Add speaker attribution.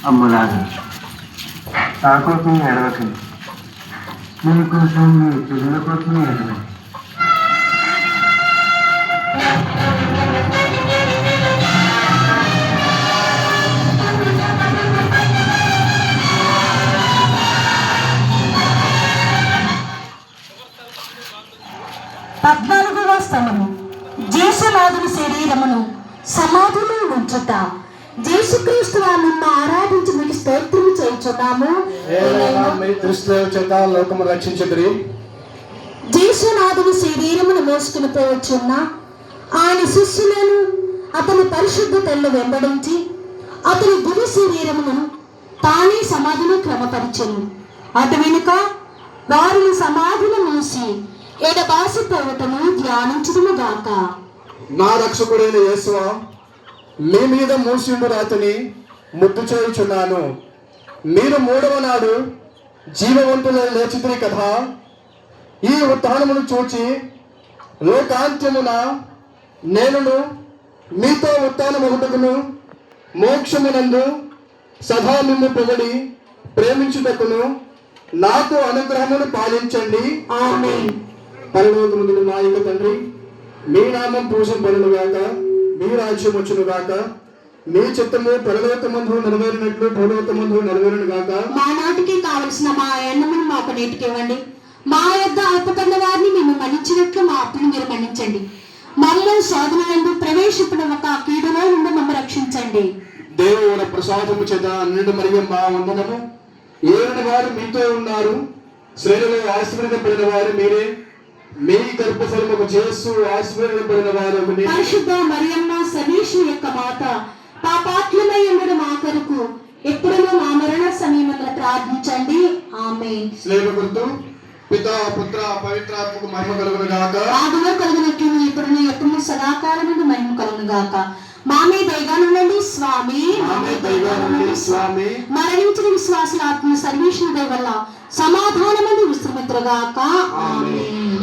Speaker 1: అమ్మలాగా నా కోసం ఎడవకండి, మీ కోసం మీ పిల్లల కోసం ఎడవండి.
Speaker 2: పద్నాలుగవ స్థలము జేసునాథుని శరీరమును సమాధిలో ఉంచుట. జేసుక్రీస్తు వారిని ఆరాధించి మీకు స్తోత్రము చేయుచున్నాము.
Speaker 1: లోకము రక్షించదురి.
Speaker 2: జేసునాథుని శరీరమును మోసుకుని పోవచ్చున్న ఆయన శిష్యులను అతని పరిశుద్ధ తెల్లు వెంబడించి అతని దివ్య శరీరమును తానే సమాధిలో క్రమపరిచెను. అటు వెనుక వారిని సమాధిని మూసి ఎడబాసిపోవటము ధ్యానించుదుము గాక.
Speaker 1: నా రక్షకుడైన యేసువా, మీ మీద మూసిండు రాతని ముద్దు చేయుచున్నాను. మీరు మూడవ నాడు జీవవంతుల లేచితిరి కదా. ఈ ఉత్థానమును చూచి లోకాంత్యమున నేనును మీతో ఉత్థానమగుటకును మోక్షమునందు సదా మిమ్ము పొగడి ప్రేమించుటకును నాకు అనుగ్రహమును పాలించండి.
Speaker 2: ఆమేన్.
Speaker 1: పరలోకమందున్న మా యొక్క తండ్రి, మీ నామం పూజింపబడునుగాక, మీ రాజ్యం వచ్చునుగాక, మీ చిత్తము పరలోకమందు నెరవేరినట్లు భూలోకమందు నెరవేరునుగాక.
Speaker 2: మా నాటికి కావలసిన మా అన్నమును మాకు నేటికి ఇవ్వండి. మా యొద్ద అప్పుకున్న వారిని మేము మన్నించినట్లు మా అప్పులు మీరు మన్నించండి. మమ్మల్ని శోధనలందు ప్రవేశింపడవక కీడులో నుండి మమ్మల్ని రక్షించండి.
Speaker 1: దేవుని ప్రసాదము చేత నిండు మరియమ్మ వందనము. ఏలిన వారు మీతో ఉన్నారు, స్త్రీలలో ఆశీర్వదింపబడిన వారు మీరే. మీ గర్భఫలముకు యేసు ఆశీర్వదింపబడిన వారు.
Speaker 2: పరిశుద్ధ మరియమ్మ సర్వేశ్వరు యొక్క మాత, పాపాత్ములై ఉండడు మా కొరకు ఎప్పుడూ మా మరణ సమయమున ప్రార్థించండి. ఆమేన్.
Speaker 1: స్నేహకులతో పితా పుత్ర పవిత్రాత్మకు మహిమ కలుగును గాక.
Speaker 2: ఆదిలో కలుగునట్లు ఇప్పుడు ఎప్పుడు సదాకాలమును మహిమ కలుగును గాక. మా మీద దయగా ఉండండి స్వామి. మరణించిన విశ్వాసుల ఆత్మ సర్వేశ్వరుని దయ వల్ల సమాధానమందు విశ్రమింతురుగాక. ఆమేన్.